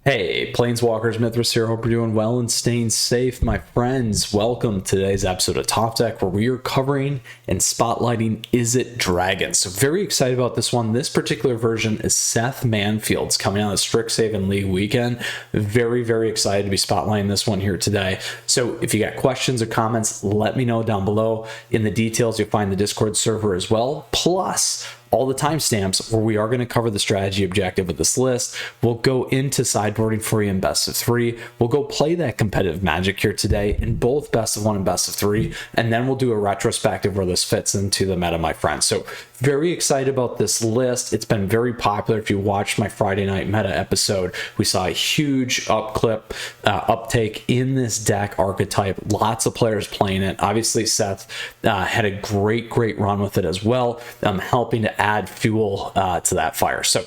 Hey, Planeswalkers, Mythras here. Hope you're doing well and staying safe, my friends. Welcome to today's episode of Top Deck, where we are covering and spotlighting Izzet Dragons. So very excited about this one. This particular version is Seth Manfield's coming out of Strixhaven League weekend. Very excited to be spotlighting this one here today. So if you got questions or comments, let me know down below. In the details, you'll find the Discord server as well. Plus, all the timestamps where we are going to cover the strategy objective of this list. We'll go into sideboarding for you in best of 3. We'll go play that competitive Magic here today in both best of 1 and best of 3, and then we'll do a retrospective where this fits into the meta, my friends. So very excited about this list. It's been very popular. If you watched my Friday night meta episode, we saw a huge uptake in this deck archetype. Lots of players playing it. Obviously, Seth had a great run with it as well, helping to add fuel to that fire. So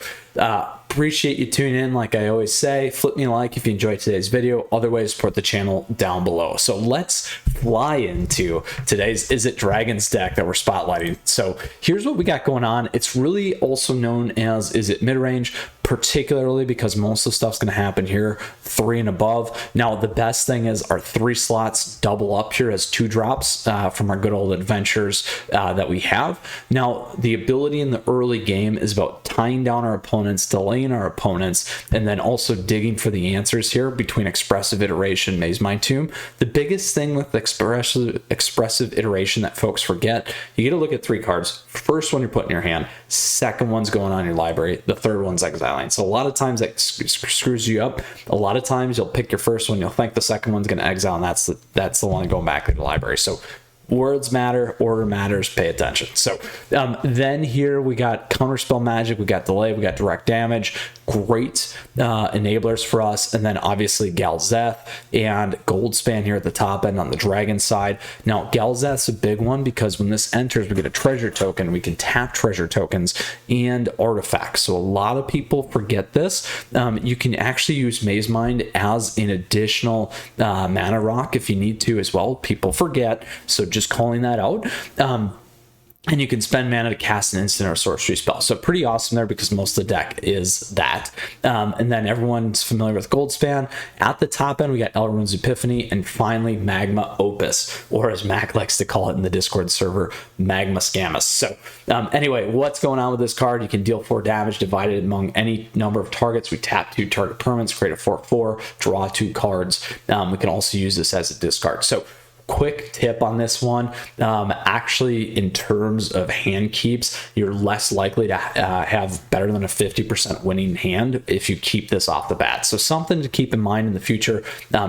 appreciate you tuning in. Like I always say, flip me a like if you enjoyed today's video. Other ways to support the channel down below. So let's fly into today's Izzet Dragons deck that we're spotlighting. So here's what we got going on. It's really also known as Izzet Midrange, particularly because most of the stuff's going to happen here 3 and above. Now the best thing is our 3 slots double up here as 2 drops from our good old adventures that we have. Now the ability in the early game is about tying down our opponents, delaying our opponents, and then also digging for the answers here between Expressive Iteration, Maze Mind Tomb. The biggest thing with expressive Iteration that folks forget, you get to look at 3 cards. First one you're putting in your hand, second one's going on your library, the third one's exiling. So a lot of times that screws you up. A lot of times you'll pick your first one, you'll think the second one's going to exile, and that's the one going back to the library. So words matter, order matters, pay attention. So then here we got counterspell magic, we got delay, we got direct damage, great enablers for us, and then obviously Galzeth and Goldspan here at the top end on the dragon side. Now Galzeth's a big one because when this enters, we get a treasure token, we can tap treasure tokens and artifacts. So a lot of people forget this. You can actually use Maze Mind as an additional mana rock if you need to as well. People forget, so just calling that out. And you can spend mana to cast an instant or sorcery spell. So pretty awesome there because most of the deck is that. And then everyone's familiar with Goldspan. At the top end, we got Elrond's Epiphany, and finally Magma Opus, or as Mac likes to call it in the Discord server, Magma Scamus. So anyway, what's going on with this card? You can deal 4 damage divided among any number of targets. We tap 2 target permanents, create a 4/4, draw 2 cards. We can also use this as a discard. So quick tip on this one, actually in terms of hand keeps, you're less likely to have better than a 50% winning hand if you keep this off the bat. So something to keep in mind in the future,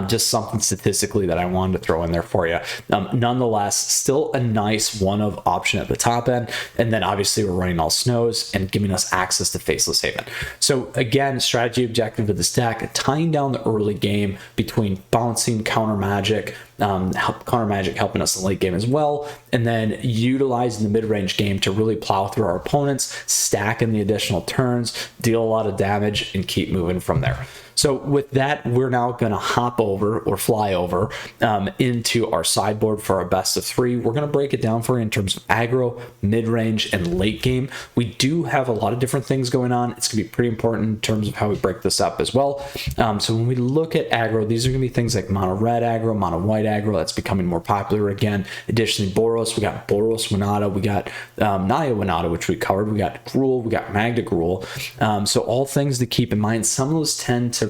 just something statistically that I wanted to throw in there for you. Nonetheless, still a nice one-of option at the top end, and then obviously we're running all snows and giving us access to Faceless Haven. So again, strategy objective of this deck, tying down the early game between bouncing counter magic, counter magic helping us in the late game as well, and then utilizing the mid-range game to really plow through our opponents, stack in the additional turns, deal a lot of damage, and keep moving from there. So with that, we're now going to hop over or fly over into our sideboard for our best of 3. We're going to break it down for you in terms of aggro, mid-range, and late game. We do have a lot of different things going on. It's going to be pretty important in terms of how we break this up as well. So when we look at aggro, these are going to be things like mono red aggro, mono white aggro. That's becoming more popular again. Additionally, Boros, we got Boros Winata, we got Naya Winata, which we covered. We got Gruul, we got Magda Gruul. So all things to keep in mind. Some of those tend to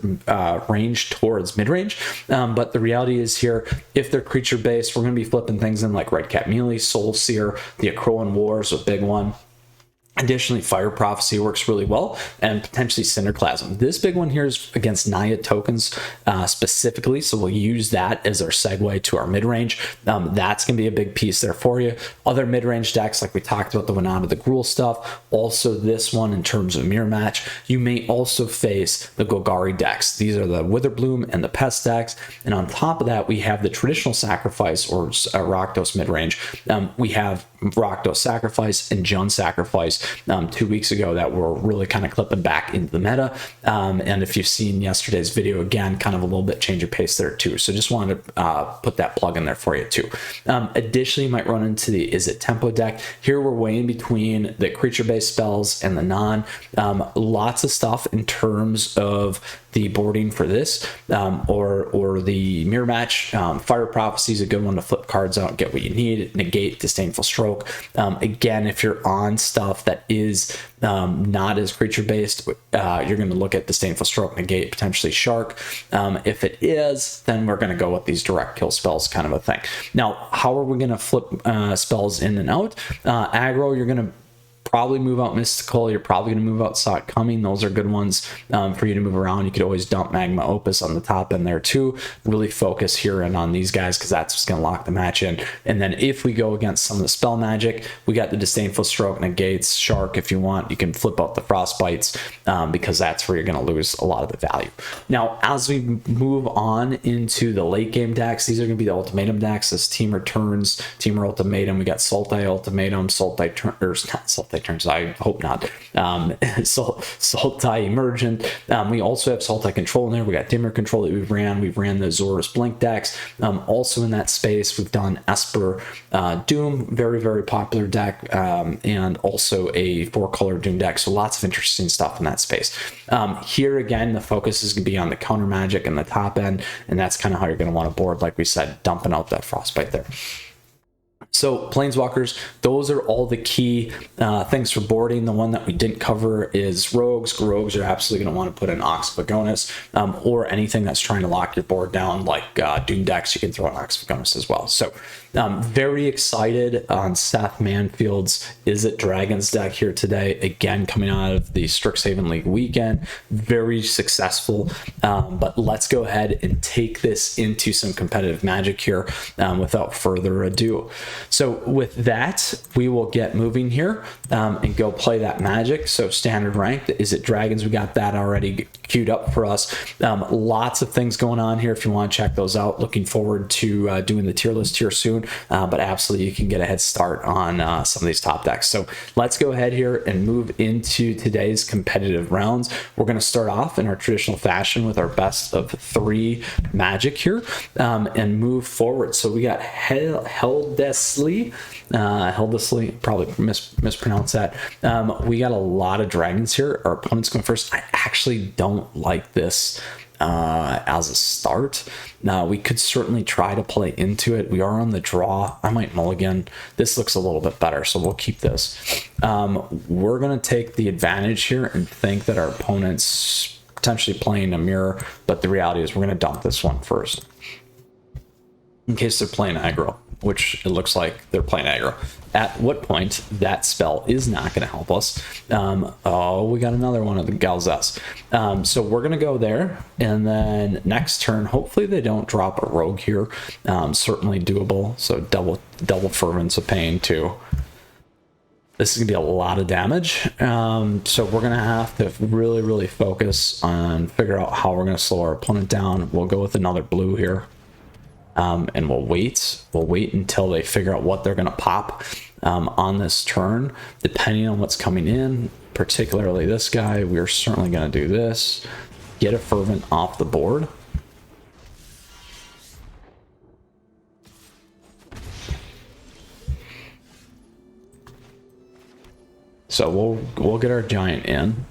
range towards mid-range, but the reality is here, if they're creature based, we're going to be flipping things in like Red Cat Melee, Soul Seer, the Akroan Wars, a big one. Additionally, Fire Prophecy works really well, and potentially Cinderclasm. This big one here is against Naya tokens specifically, so we'll use that as our segue to our mid-range. That's going to be a big piece there for you. Other mid-range decks, like we talked about, the Winata, the Gruul stuff. Also this one in terms of mirror match. You may also face the Golgari decks. These are the Witherbloom and the Pest decks, and on top of that, we have the traditional Sacrifice or Rakdos mid-range. We have Rakdos Sacrifice and Jund Sacrifice 2 weeks ago that were really kind of clipping back into the meta. And if you've seen yesterday's video, again, kind of a little bit change of pace there too. So just wanted to put that plug in there for you too. Additionally, you might run into the Izzet Tempo deck. Here we're way in between the creature-based spells and the non. Lots of stuff in terms of the boarding for this, or the mirror match. Fire Prophecy is a good one to flip cards out and get what you need. Negate, Disdainful Stroke. Again, if you're on stuff that is not as creature based, you're going to look at Disdainful Stroke, Negate, potentially Shark. If it is, then we're going to go with these direct kill spells, kind of a thing. Now, how are we going to flip spells in and out? Aggro, you're going to probably move out Mystical. You're probably going to move out Saw It Coming. Those are good ones for you to move around. You could always dump Magma Opus on the top end there too. Really focus here in on these guys because that's what's going to lock the match in. And then if we go against some of the spell magic, we got the Disdainful Stroke, Negates, Shark. If you want, you can flip out the Frostbites because that's where you're going to lose a lot of the value. Now, as we move on into the late game decks, these are going to be the Ultimatum decks. This Team Returns, Teamer Ultimatum. We got Sultai Ultimatum, Sultai turns, I hope not. Sultai Emergent. We also have Sultai Control in there. We got Dimmer Control that we've ran. We've ran the Zorus Blink decks. Also in that space, we've done Esper Doom, very, very popular deck, and also a 4-color Doom deck. So lots of interesting stuff in that space. Here again, the focus is going to be on the counter magic and the top end, and that's kind of how you're going to want to board, like we said, dumping out that Frostbite there. So Planeswalkers, those are all the key things for boarding. The one that we didn't cover is Rogues. Rogues are absolutely going to want to put in Ox Vagonis, or anything that's trying to lock your board down, like Doom decks. You can throw in Ox Vagonis as well. So very excited on Seth Manfield's Izzet Dragons deck here today. Again, coming out of the Strixhaven League weekend, very successful. But let's go ahead and take this into some competitive Magic here without further ado. So with that, we will get moving here and go play that Magic. So standard rank, the Izzet Dragons, we got that already queued up for us. Lots of things going on here if you want to check those out. Looking forward to doing the tier list here soon, but absolutely you can get a head start on some of these top decks. So let's go ahead here and move into today's competitive rounds. We're going to start off in our traditional fashion with our best of 3 Magic here and move forward. So we got Heldesley, probably mispronounce that. We got a lot of dragons here. Our opponent's going first. I actually don't like this as a start. Now we could certainly try to play into it. We are on the draw. I might mulligan. This looks a little bit better, so we'll keep this. We're going to take the advantage here and think that our opponent's potentially playing a mirror, but the reality is we're going to dump this one first in case they're playing aggro, which it looks like they're playing aggro. At what point that spell is not going to help us. Oh, we got another one of the Galzes. So we're going to go there, and then next turn, hopefully they don't drop a rogue here. Certainly doable. So double Fervence of Pain too. This is gonna be a lot of damage. So we're gonna have to really focus on figure out how we're gonna slow our opponent down. We'll go with another blue here. And we'll wait until they figure out what they're going to pop on this turn, depending on what's coming in, particularly this guy. We're certainly going to do this, get a Fervent off the board. So we'll get our giant in.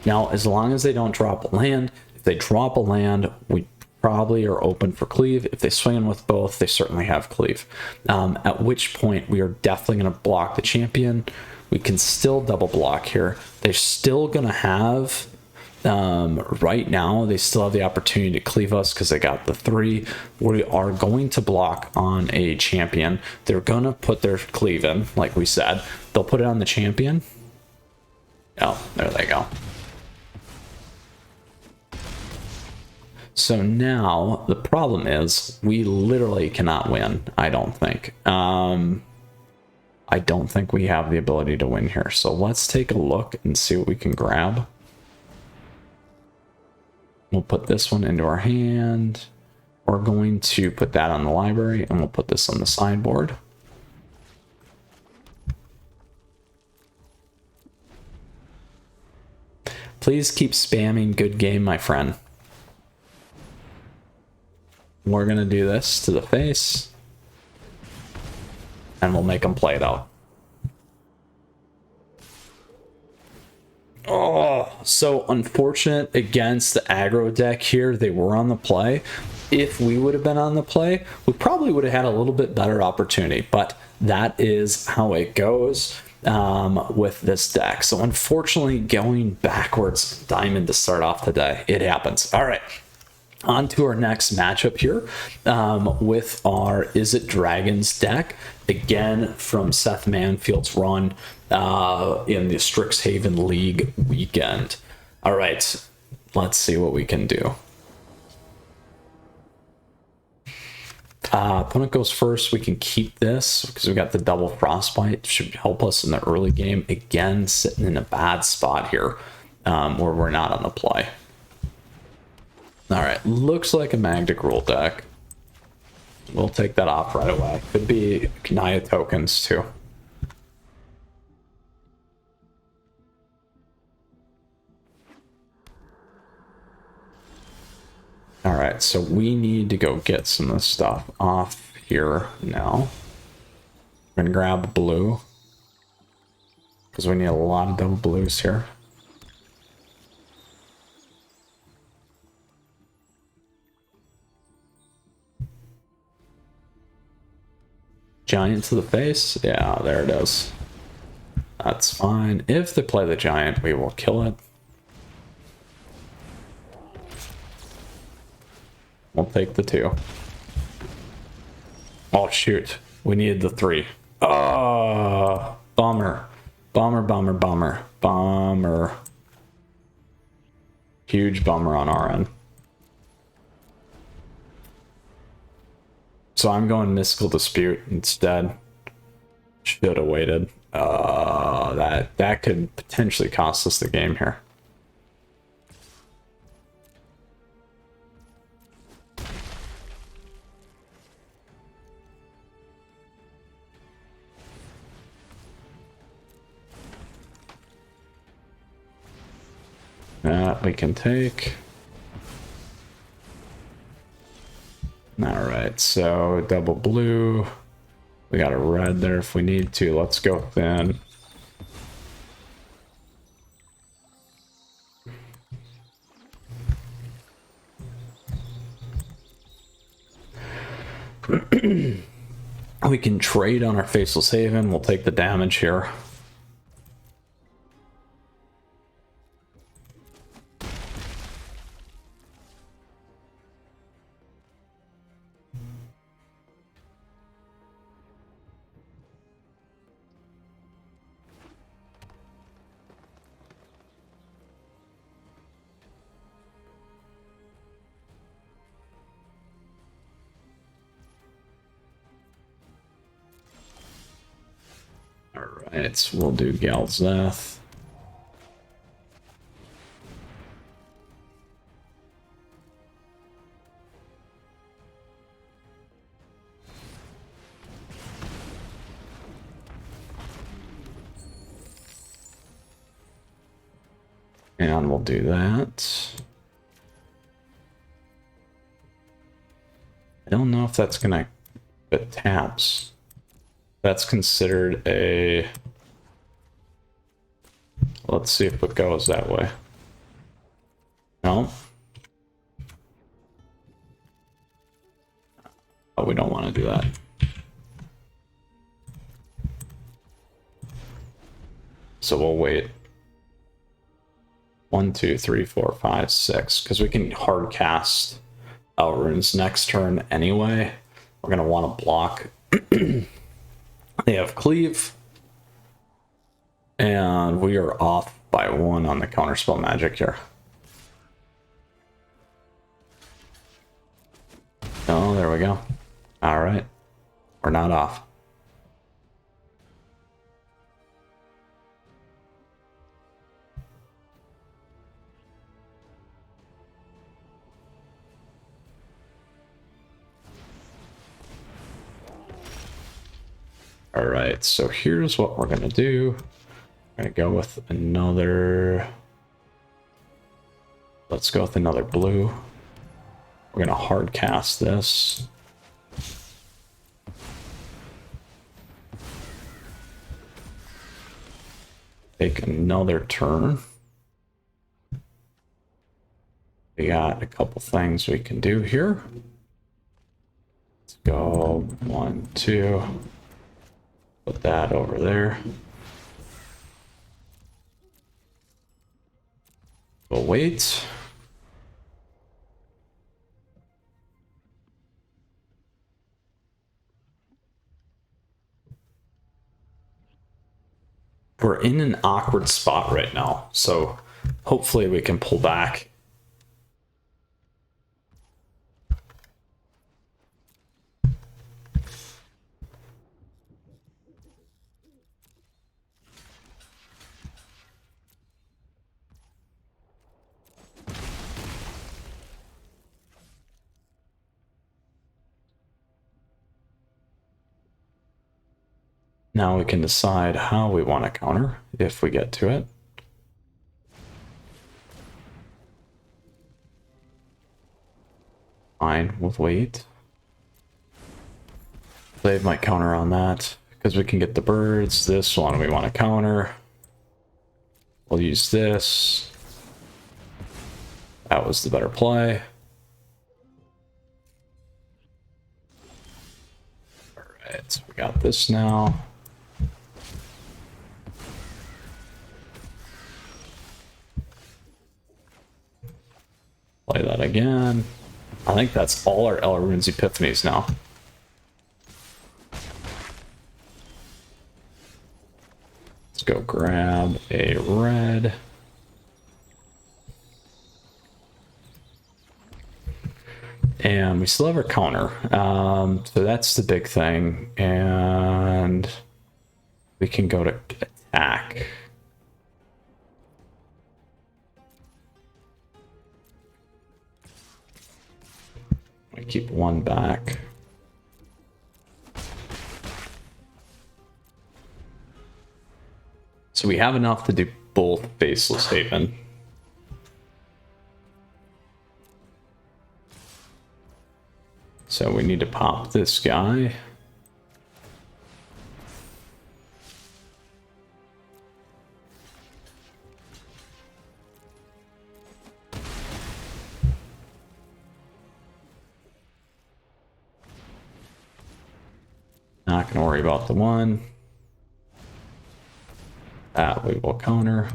Now, as long as they don't drop a land, if they drop a land, we probably are open for cleave. If they swing in with both, they certainly have cleave. At which point we are definitely going to block the champion. We can still double block here. They're still going to have, right now, they still have the opportunity to cleave us because they got the 3. We are going to block on a champion. They're going to put their cleave in, like we said. They'll put it on the champion. Oh, there they go. So now the problem is we literally cannot win. I don't think. I don't think we have the ability to win here. So let's take a look and see what we can grab. We'll put this one into our hand. We're going to put that on the library, and we'll put this on the sideboard. Please keep spamming good game, my friend. We're going to do this to the face, and we'll make them play it out. Oh, so unfortunate against the aggro deck here. They were on the play. If we would have been on the play, we probably would have had a little bit better opportunity, but that is how it goes with this deck. So unfortunately, going backwards, Diamond to start off today. It happens. All right. On to our next matchup here with our Izzet Dragons deck, again from Seth Manfield's run in the Strixhaven League weekend. All right, let's see what we can do. Opponent goes first. We can keep this because we got the double frostbite. Should help us in the early game. Again, sitting in a bad spot here where we're not on the play. All right, looks like a Magda Gruul deck. We'll take that off right away. Could be Naya tokens too. All right, so we need to go get some of this stuff off here now. We're gonna grab blue because we need a lot of double blues here. Giant to the face? Yeah, there it is. That's fine. If they play the giant, we will kill it. We'll take the 2. Oh, shoot. We needed the 3. Oh, bummer. Bummer, bummer, bummer. Bummer. Huge bummer on our end. So I'm going Mystical Dispute instead. Should have waited. That could potentially cost us the game here. That we can take. All right, so double blue. We got a red there if we need to. Let's go thin. We can trade on our Faceless Haven. We'll take the damage here. Alright, we'll do Galzeth. And we'll do that. I don't know if that's gonna fit taps. That's considered a... Let's see if it goes that way. No. Oh, we don't want to do that. So we'll wait. 1, 2, 3, 4, 5, 6. Because we can hard cast out runes next turn anyway. We're going to want to block. They have cleave. And we are off by 1 on the counterspell magic here. Oh, there we go. All right. We're not off. All right, so here's what we're gonna do. We're gonna go with another... Let's go with another blue. We're gonna hard cast this. Take another turn. We got a couple things we can do here. Let's go 1, 2. Put that over there. We'll wait. We're in an awkward spot right now, so hopefully we can pull back. Now we can decide how we want to counter if we get to it. Fine, we'll wait. Save might counter on that because we can get the birds. This one we want to counter. We'll use this. That was the better play. All right, so we got this now. Play that again. I think that's all our Elrune's Epiphanies now. Let's go grab a red. And we still have our counter. So that's the big thing. And we can go to attack. I keep one back. So we have enough to do both Faceless Haven. So we need to pop this guy. Not gonna worry about the one. That we will counter.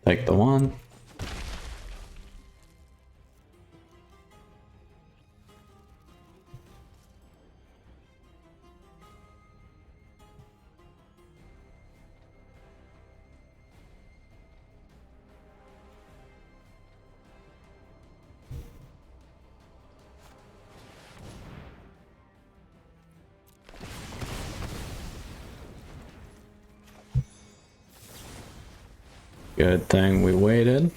Take the one. Good thing we waited.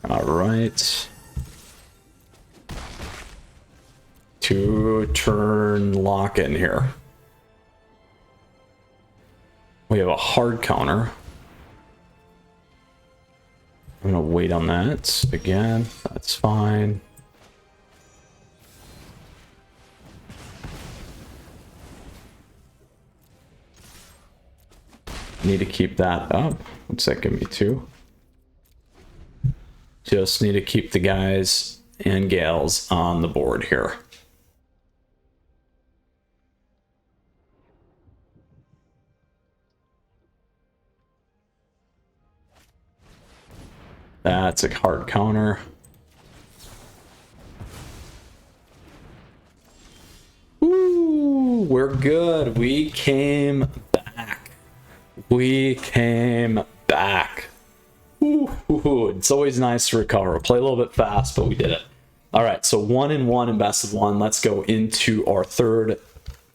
All right. 2-turn lock in here. We have a hard counter. I'm gonna wait on that again. That's fine. Need to keep that up. What's that give me? 2. Just need to keep the guys and gals on the board here. That's a hard counter. Ooh, we're good. We came back. We came back. Ooh, it's always nice to recover. Play a little bit fast, but we did it. All right, so 1-1 in best of 1. Let's go into our third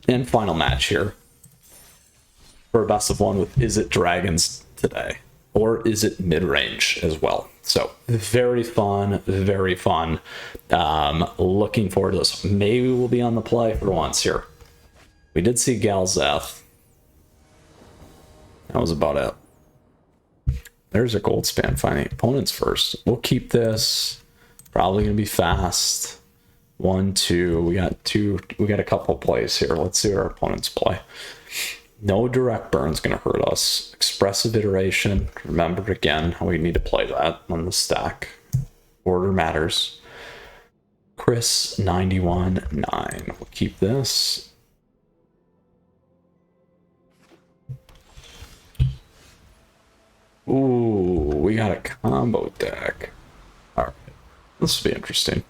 and final match here for a best of 1 with Izzet Dragons today, or Izzet Midrange as well. So very fun, very fun. Looking forward to this. Maybe we'll be on the play for once here. We did see Galzeth. That was about it. There's a gold span finding opponents first. We'll keep this. Probably gonna be fast. 1, 2. We got a couple plays here. Let's see what our opponents play. No direct burn's gonna hurt us. Expressive iteration. Remember again how we need to play that on the stack. Order matters. Chris 91.9. We'll keep this. Ooh, we got a combo deck. All right, this will be interesting.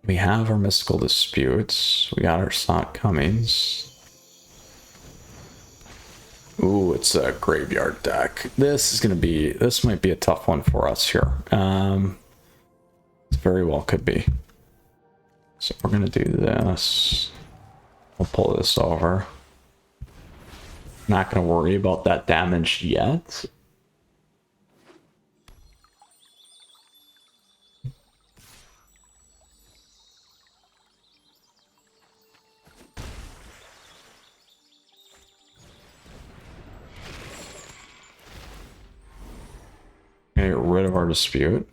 We have our Mystical Disputes. We got our Slot Cummings. Ooh, it's a graveyard deck. This might be a tough one for us here. It very well could be. So we're gonna do this. We'll pull this over. Not gonna worry about that damage yet. Get rid of our dispute.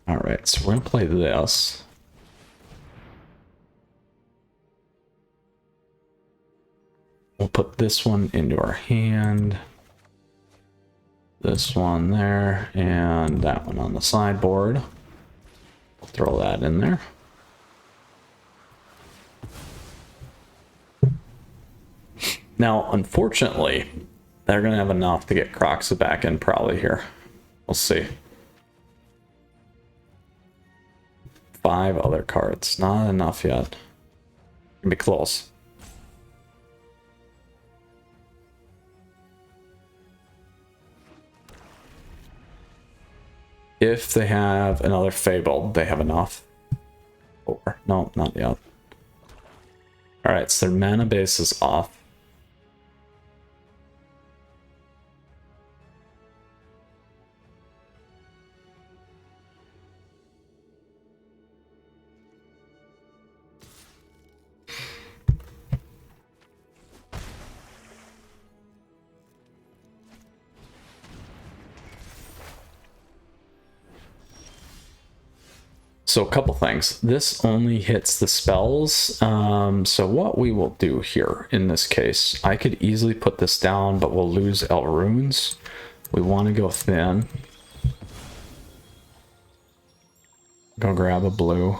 All right, so we're gonna play this. We'll put this one into our hand. This one there, and that one on the sideboard. We'll throw that in there. Now, unfortunately, they're going to have enough to get Croxa back in probably here. We'll see. 5 other cards. Not enough yet. Gonna be close. If they have another Fable, they have enough. Or, no, not yet. Alright, so their mana base is off. So a couple things. This only hits the spells. So what we will do here in this case, I could easily put this down, but we'll lose Elrunes. We want to go thin. Go grab a blue.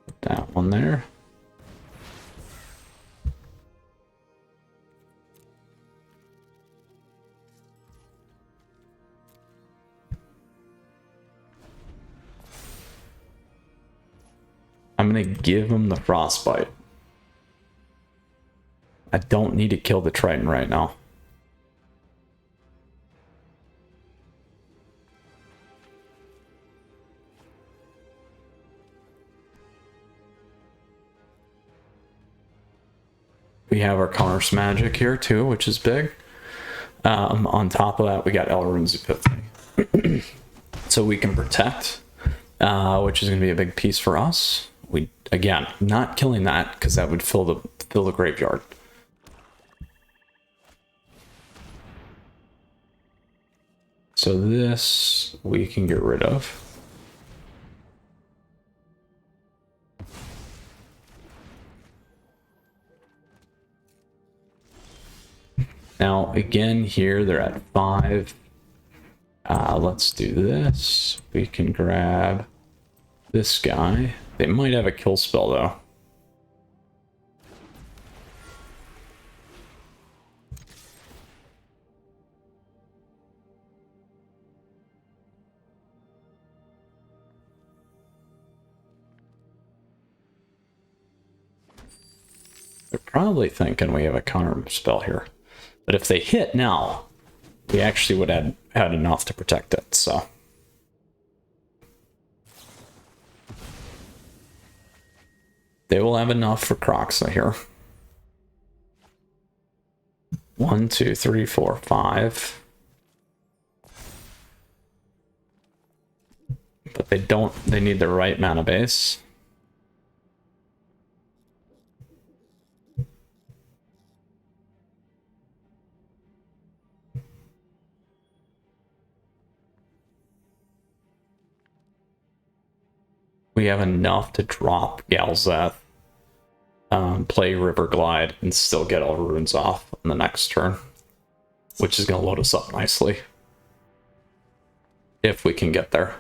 Put that one there. I'm going to give him the Frostbite. I don't need to kill the Triton right now. We have our Counters Magic here too, which is big. On top of that, we got Elrune's Epiphany. So we can protect, which is going to be a big piece for us. We, again, not killing that because that would fill the graveyard. So this we can get rid of. Now again here they're at 5. Let's do this. We can grab this guy. They might have a kill spell though. They're probably thinking we have a counter spell here. But if they hit now, we actually would have had enough to protect it, so. They will have enough for Croxa here. 1, 2, 3, 4, 5. But they don't, they need the right mana base. We have enough to drop Galzeth, play River Glide, and still get all runes off on the next turn, which is going to load us up nicely. If we can get there.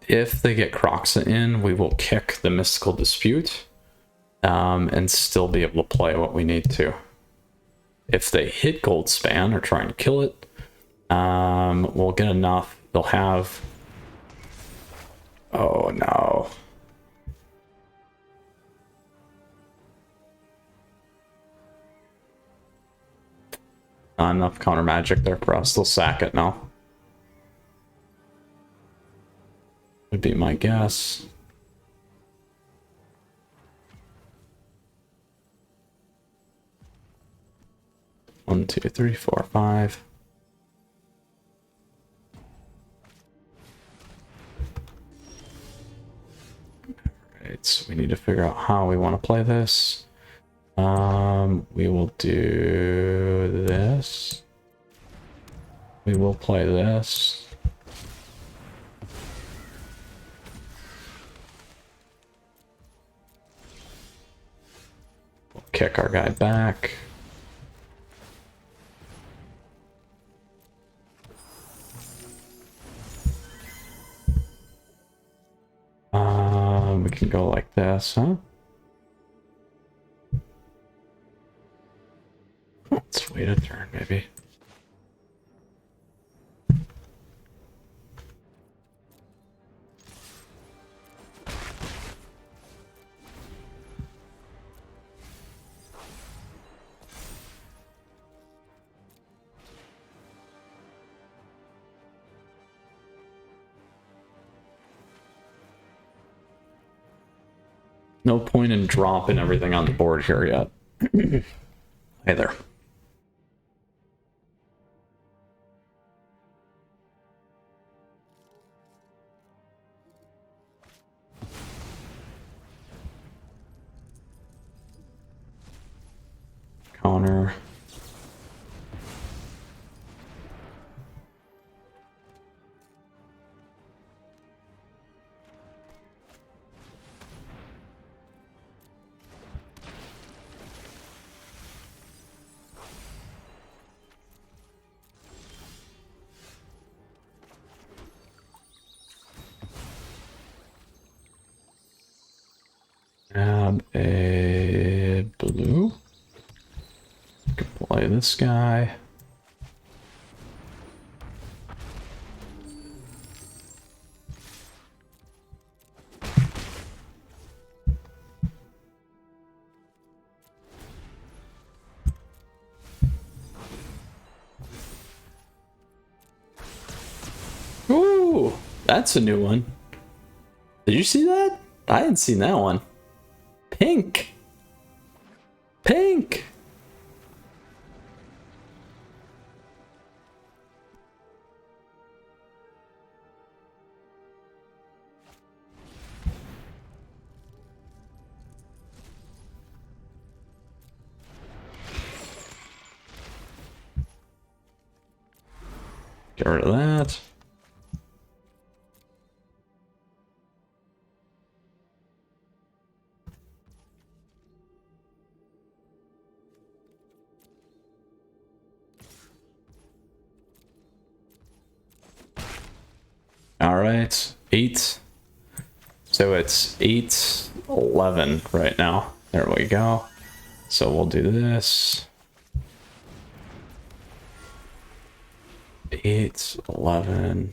If they get Croxa in, we will kick the Mystical Dispute and still be able to play what we need to. If they hit Goldspan or try and kill it, we'll get enough. They'll have... Oh no. Not enough counter magic there for us. They'll sack it now. Would be my guess. One, two, three, four, five. Alright, so we need to figure out how we want to play this. We will do this. We will play this. We'll kick our guy back. We can go like this, huh? Let's wait a turn, maybe. No point in dropping everything on the board here yet. Hey there. Counter. Grab a blue. Can play this guy. Ooh, that's a new one. Did you see that? I hadn't seen that one. Pink. Pink. Get rid of that. All right, 8. So it's 8-11 right now. There we go. So we'll do this. 8-11.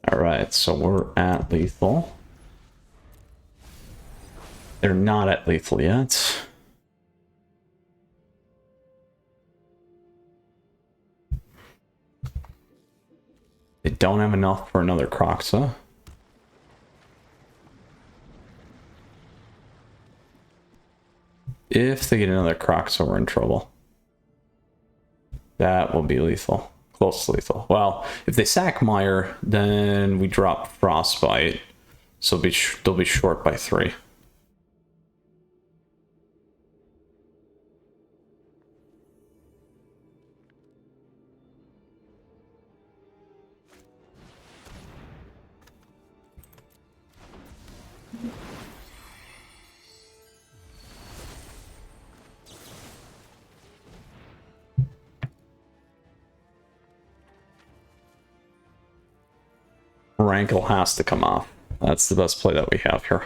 All right, so we're at lethal. They're not at lethal yet. They don't have enough for another Kroxa. If they get another Kroxa, we're in trouble. That will be lethal. Close to lethal. Well, if they sack Mire, then we drop Frostbite. So they'll be short by 3. Rankle has to come off. That's the best play that we have here.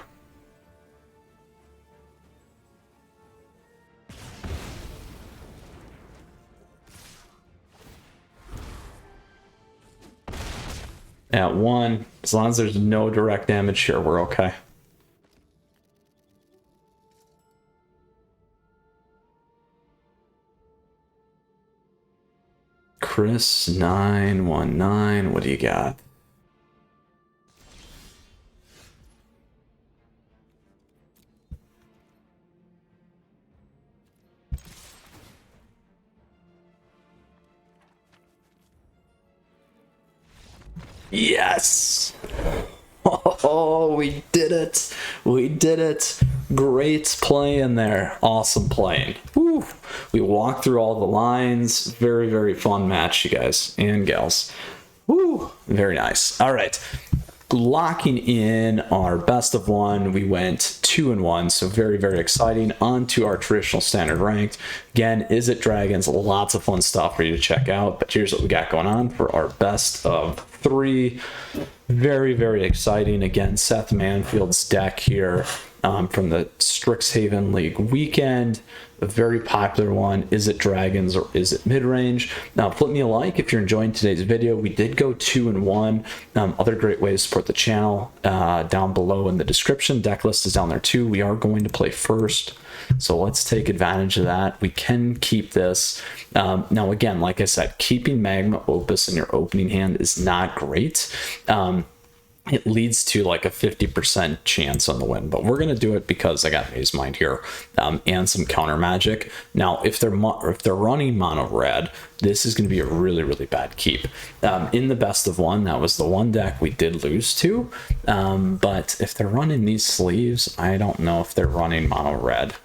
At 1, as long as there's no direct damage here, we're okay. Chris 919, what do you got? Yes! Oh, we did it! We did it! Great play in there. Awesome playing. Woo. We walked through all the lines. Very, very fun match, you guys and gals. Woo. Very nice. All right. Locking in our best of 1, we went 2-1, so very, very exciting. On to our traditional standard ranked. Again, Izzet Dragons, lots of fun stuff for you to check out, but here's what we got going on for our best of 3. Very, very exciting. Again, Seth Manfield's deck here from the Strixhaven League weekend. A very popular one, Izzet Dragons or Izzet Midrange. Now, flip me a like if you're enjoying today's video. We did go 2-1. Other great way to support the channel down below in the description. Deck list is down there too. We are going to play first, so let's take advantage of that. We can keep this. Now, again, like I said, keeping Magma Opus in your opening hand is not great. It leads to like a 50% chance on the win, but we're gonna do it because I got Maze Mind here and some counter magic. Now, if they're running mono red, this is gonna be a really, really bad keep. In the best of 1, that was the one deck we did lose to, but if they're running these sleeves, I don't know if they're running mono red.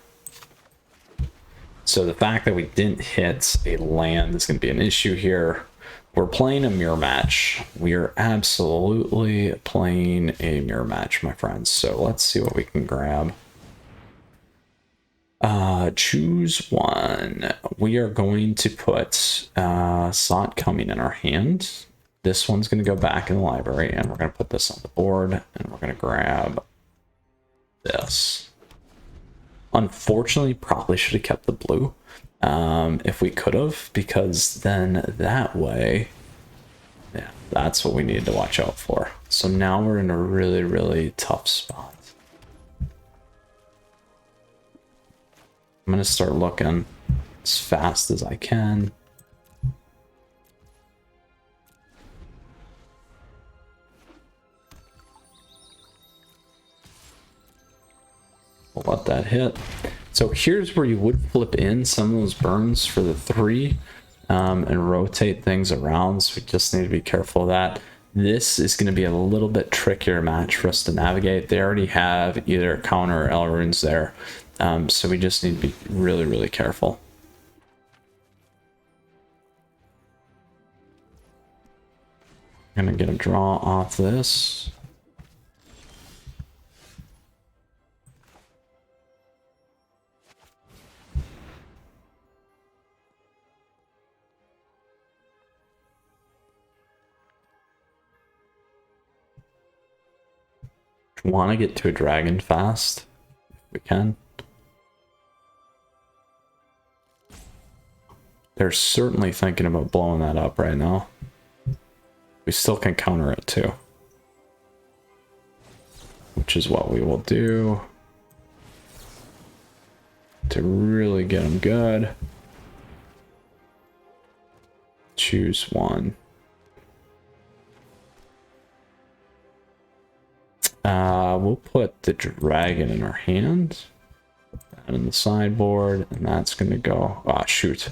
So the fact that we didn't hit a land is gonna be an issue here. We're playing a mirror match. We are absolutely playing a mirror match, my friends. So let's see what we can grab. Choose 1. We are going to put Sot Coming in our hand. This one's going to go back in the library, and we're going to put this on the board, and we're going to grab this. Unfortunately, probably should have kept the blue. If we could have, because then that way, yeah, that's what we need to watch out for. So now we're in a really, really tough spot. I'm gonna start looking as fast as I can. We'll let that hit. So here's where you would flip in some of those burns for the 3 and rotate things around. So we just need to be careful of that. This is going to be a little bit trickier match for us to navigate. They already have either counter or L runes there. So we just need to be really, really careful. I'm going to get a draw off this. Want to get to a dragon fast if we can. They're certainly thinking about blowing that up right now. We still can counter it too, which is what we will do. to really get them good. Choose one. We'll put the dragon in our hand. And in the sideboard, and that's going to go... Oh, shoot.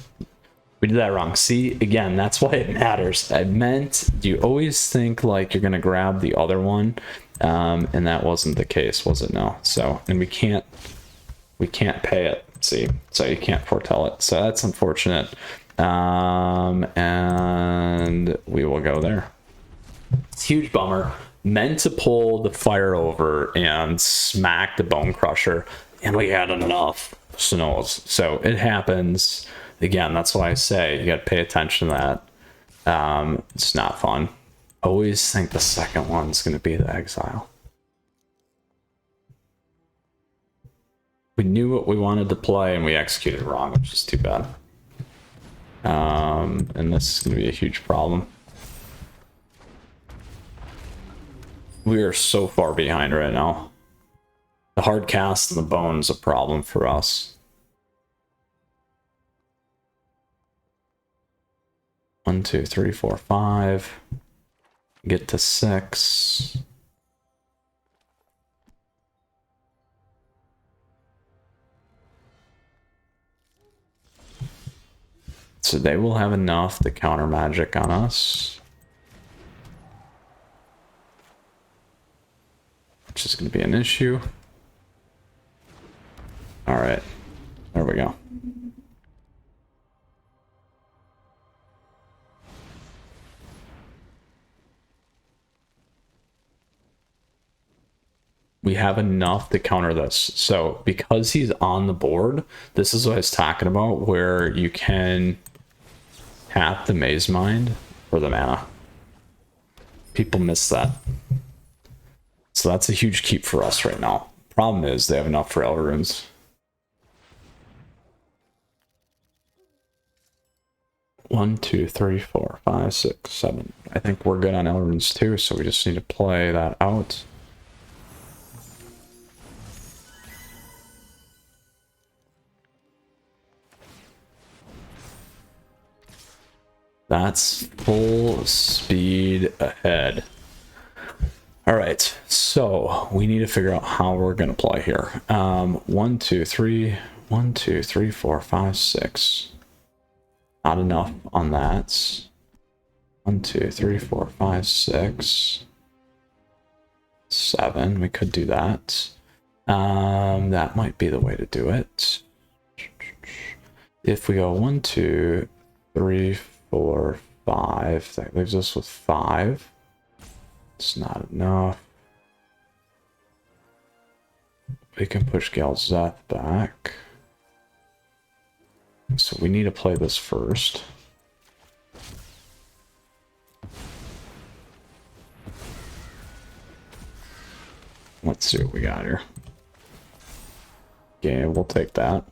We did that wrong. See, again, that's why it matters. I meant, you always think like you're going to grab the other one, and that wasn't the case, was it? No. So, and we can't pay it, see? So you can't foretell it. So that's unfortunate. And we will go there. Huge bummer. Meant to pull the fire over and smack the bone crusher, and we had enough snows. So it happens. Again, that's why I say you got to pay attention to that. It's not fun. Always think the second one's going to be the exile. We knew what we wanted to play and we executed wrong, which is too bad. And this is going to be a huge problem. We are so far behind right now. The hard cast and the bone is a problem for us. 1, 2, 3, 4, 5. Get to 6. So they will have enough to counter magic on us. Which is going to be an issue. All right, there we go. We have enough to counter this. So because he's on the board, this is what I was talking about, where you can tap the Maze Mind for the mana. People miss that. So that's a huge keep for us right now. Problem is they have enough for Elder Runes. One, two, three, four, five, six, 7. I think we're good on Elder Runes too, so we just need to play that out. That's full speed ahead. All right, so we need to figure out how we're going to play here. 1, 2, 3, 1, 2, 3, 4, 5, 6. Not enough on that. 1, 2, 3, 4, 5, 6, 7. We could do that. That might be the way to do it. If we go 1, 2, 3, 4, 5, that leaves us with 5. It's not enough. We can push Galzeth back. So we need to play this first. Let's see what we got here. Yeah, we'll take that.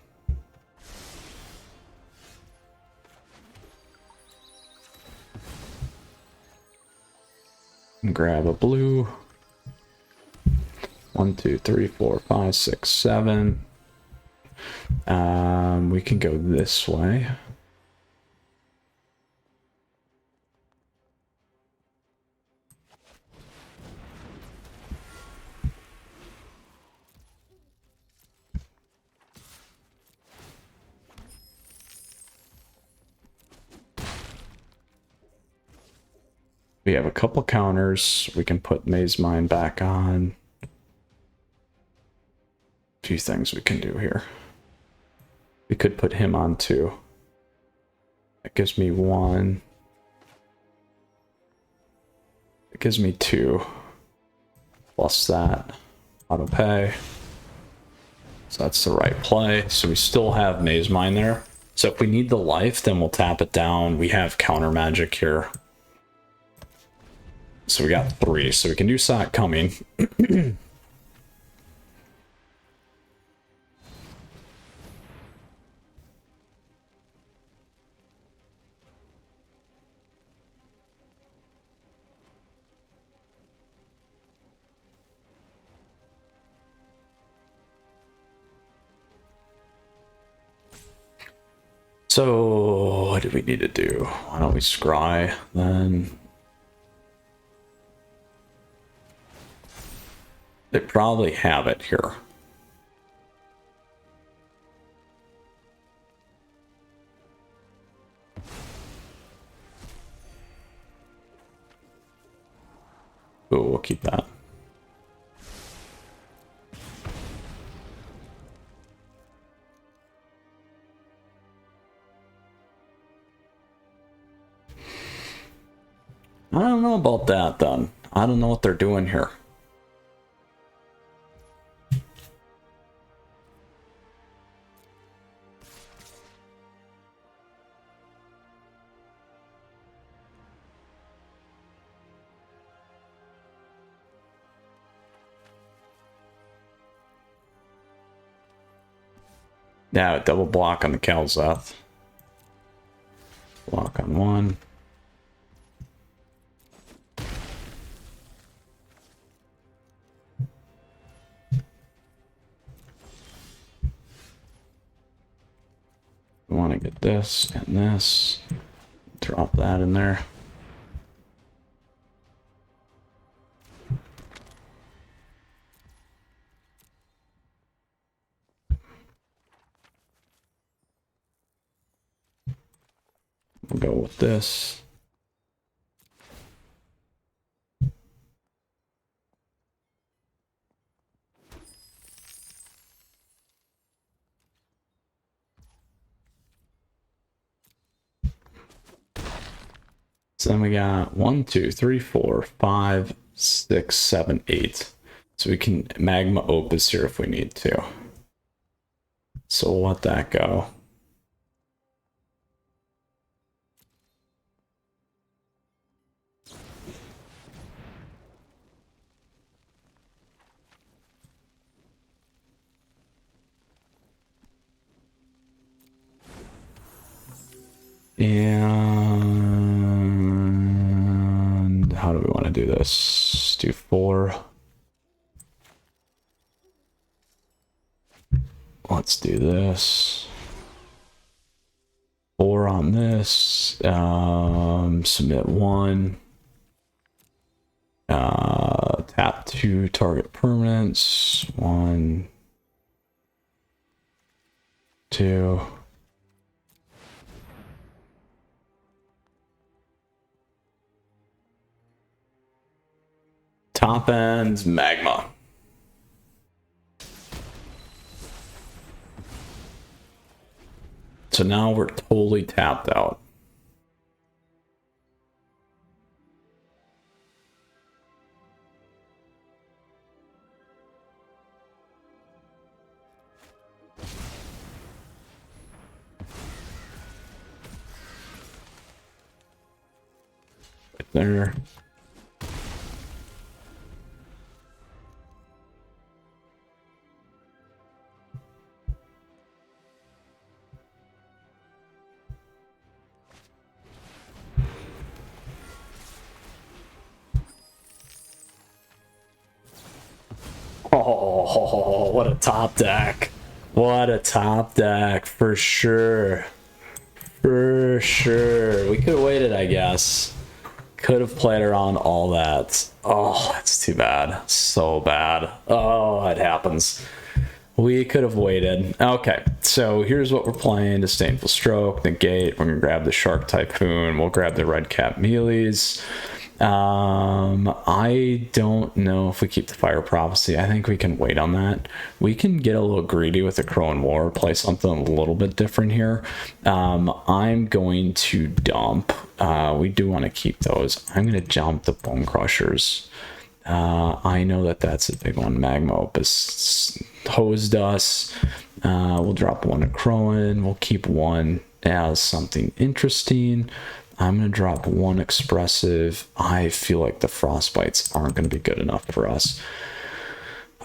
Grab a blue. 1, 2, 3, 4, 5, 6, 7. We can go this way. We have a couple counters. We can put Maze Mind back on. A few things we can do here. We could put him on too. That gives me 1. It gives me 2. Plus that. Auto pay. So that's the right play. So we still have Maze Mind there. So if we need the life, then we'll tap it down. We have counter magic here. So we got 3, so we can do Sock coming. So what do we need to do? Why don't we scry then? They probably have it here. Oh, we'll keep that. I don't know about that then. I don't know what they're doing here. Yeah, double block on the Kaldheim. Block on one. We want to get this and this. Drop that in there. We'll go with this. So then we got 1, 2, 3, 4, 5, 6, 7, 8. So we can magma opus here if we need to. So we'll let that go. And how do we want to do this? Do 4. Let's do this. 4 on this. Submit 1. Tap 2 target permanents. 1, 2. Top end magma. So now we're totally tapped out. Right there. Oh, what a top deck. What a top deck, for sure. For sure. We could have waited, I guess. Could have played around all that. Oh, that's too bad. So bad. Oh, it happens. We could have waited. Okay, so here's what we're playing. Disdainful Stroke, Negate. We're going to grab the Shark Typhoon. We'll grab the Red Cap Mealies. I don't know if we keep the Fire Prophecy. I think we can wait on that. We can get a little greedy with the Crow and War, play something a little bit different here. I'm going to dump. We do want to keep those. I'm going to jump the Bone Crushers. I know that that's a big one. Magma Opus hosed us. We'll drop 1 to Crowan. We'll keep 1 as something interesting. I'm going to drop 1 expressive. I feel like the Frostbites aren't going to be good enough for us.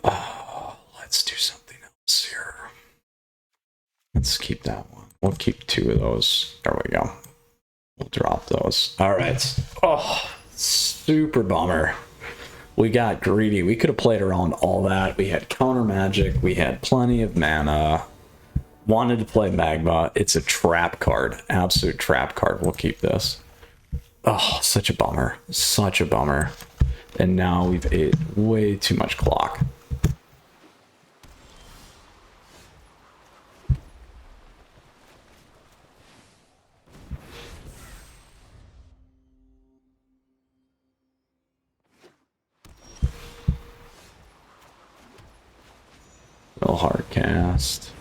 Let's do something else here. Let's keep that one. We'll keep 2 of those. There we go. We'll drop those. All right. Oh, super bummer. We got greedy. We could have played around all that. We had counter magic. We had plenty of mana. Wanted to play Magma. It's a trap card. Absolute trap card. We'll keep this. Oh, such a bummer. Such a bummer. And now we've ate way too much clock. Real hard cast.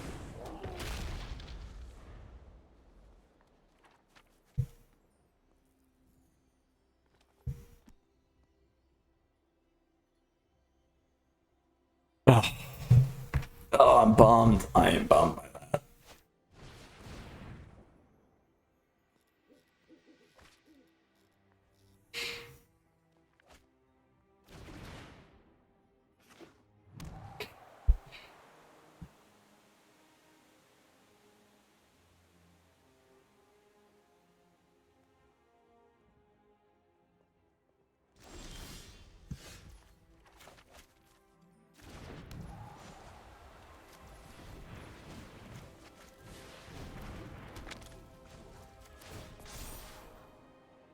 Oh. Oh, I'm bummed. I am bummed by that.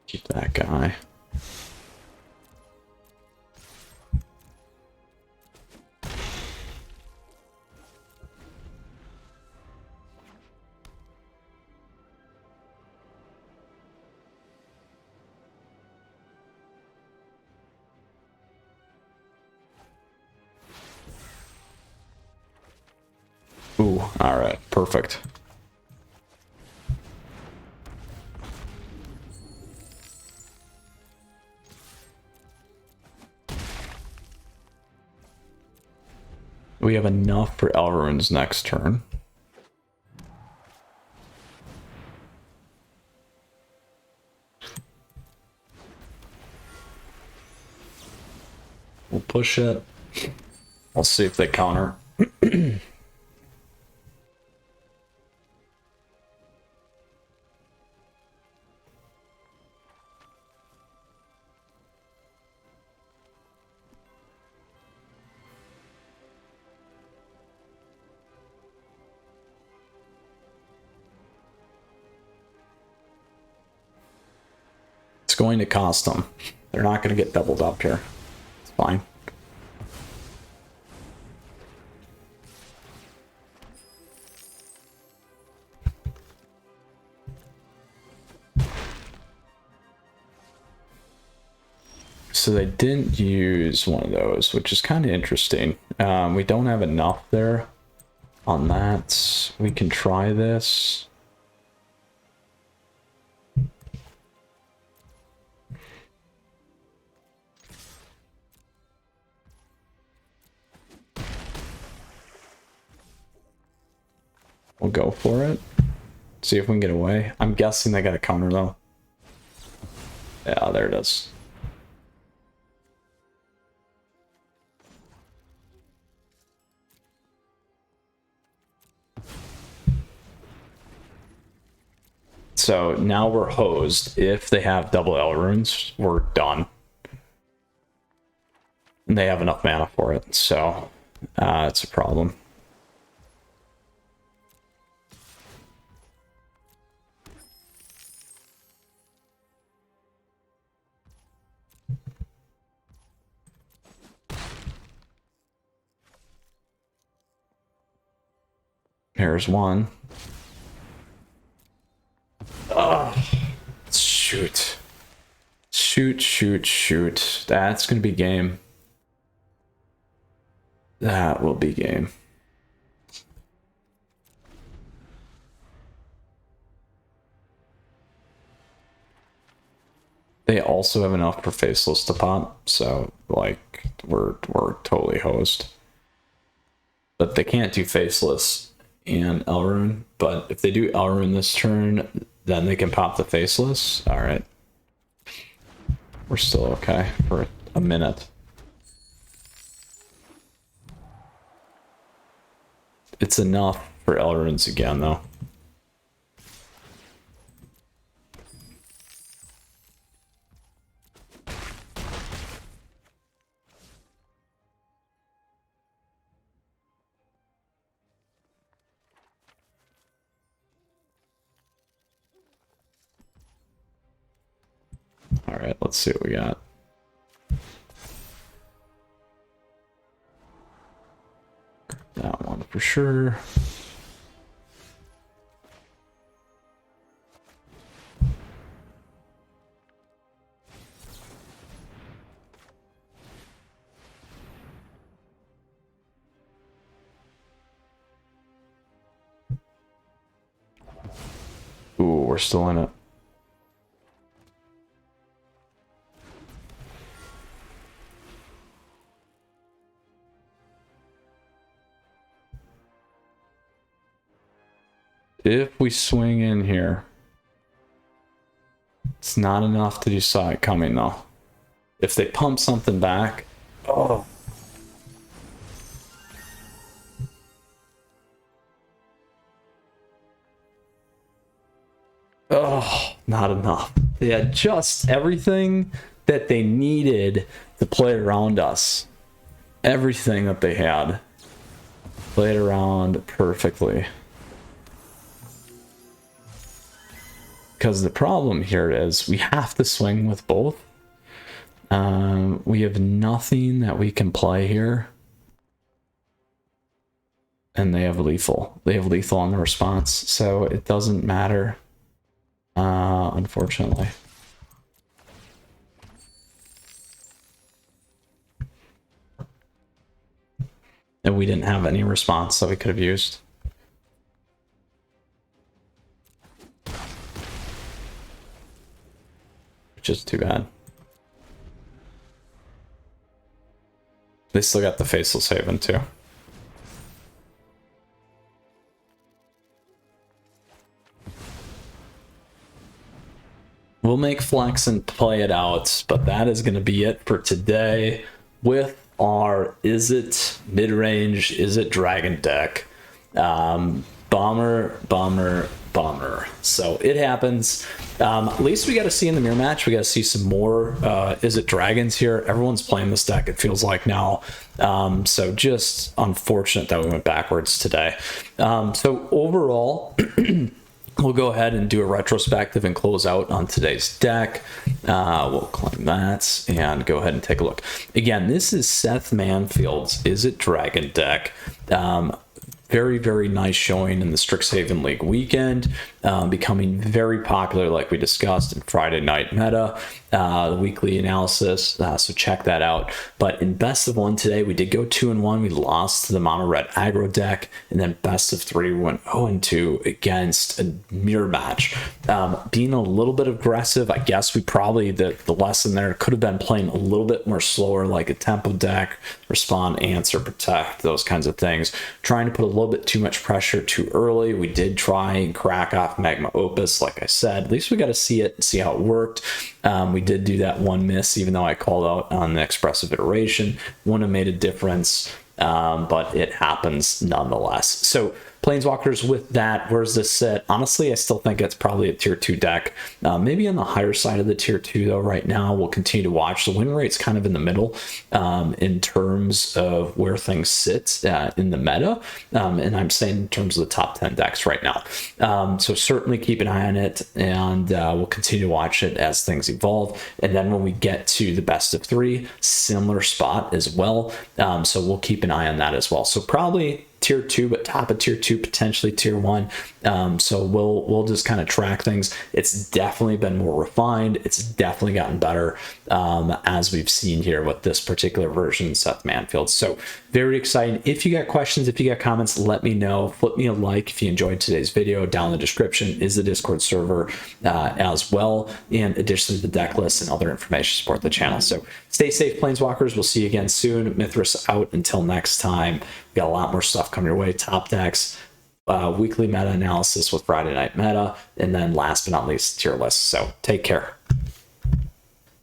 Keep that guy. Ooh, all right, perfect. We have enough for Elrond's next turn. We'll push it. We'll see if they counter. It's going to cost them. They're not going to get doubled up here. It's fine. So they didn't use one of those, which is kind of interesting. We don't have enough there on that. We can try this. We'll go for it. See if we can get away. I'm guessing they got a counter though. Yeah, there it is. So now we're hosed. If they have double L runes, we're done. And they have enough mana for it, so it's a problem. Here's one. Oh, shoot. Shoot, shoot, shoot. That's going to be game. That will be game. They also have enough for Faceless to pop, so, like, we're totally hosed. But they can't do Faceless and Elrune, but if they do Elrune this turn, then they can pop the Faceless. Alright. We're still okay for a minute. It's enough for Elrune's again, though. right, let's see what we got. That one for sure. Ooh, we're still in it. If we swing in here, it's not enough to saw it coming though. If they pump something back, oh. Oh, not enough. They had just everything that they needed to play around us. Everything that they had played around perfectly. Because the problem here is we have to swing with both. We have nothing that we can play here. And they have lethal. They have lethal on the response, so it doesn't matter. Unfortunately. And we didn't have any response that we could have used. Which is too bad. They still got the Faceless Haven too. We'll make flex and play it out, but that is going to be it for today with our Izzet Midrange, Izzet Dragon deck. Bomber. So it happens. At least we got to see in the mirror match. We got to see some more Izzet Dragons here. Everyone's playing this deck, it feels like now. So just unfortunate that we went backwards today. So overall, we'll go ahead and do a retrospective and close out on today's deck. We'll claim that and go ahead and take a look. Again, this is Seth Manfield's Izzet Dragon deck. Very, very nice showing in the Strixhaven League weekend, becoming very popular like we discussed in Friday Night Meta, the weekly analysis, so check that out. But in best of one today, we did go 2-1. We lost to the mono red aggro deck, and then best of 3 we went 0-2 against a mirror match. Being a little bit aggressive, I guess we probably, the lesson there could have been playing a little bit more slower, like a tempo deck, respond, answer, protect, those kinds of things. Trying to put a little bit too much pressure too early. We did try and crack off Magma Opus, like I said. At least we got to see it and see how it worked. We did do that one miss, even though I called out on the expressive iteration. Wouldn't have made a difference, but it happens nonetheless. So Planeswalkers with that, where's this sit? Honestly, I still think it's probably a tier 2 deck. Maybe on the higher side of the tier 2 though right now. We'll continue to watch. The win rate's kind of in the middle in terms of where things sit in the meta. And I'm saying in terms of the top 10 decks right now. So certainly keep an eye on it, and we'll continue to watch it as things evolve. And then when we get to the best of 3, similar spot as well. So we'll keep an eye on that as well. So probably tier 2, but top of tier 2, potentially tier 1. So we'll just kind of track things. It's definitely been more refined. It's definitely gotten better as we've seen here with this particular version, Seth Manfield. So very exciting. If you got questions, if you got comments, let me know. Flip me a like if you enjoyed today's video. Down in the description is the Discord server as well, and additionally the deck list and other information to support the channel. So stay safe, Planeswalkers. We'll see you again soon. Mythras out until next time. We got a lot more stuff coming your way. Top decks, weekly meta analysis with Friday Night Meta, and then last but not least, tier list. So take care.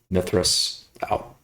Mythras out.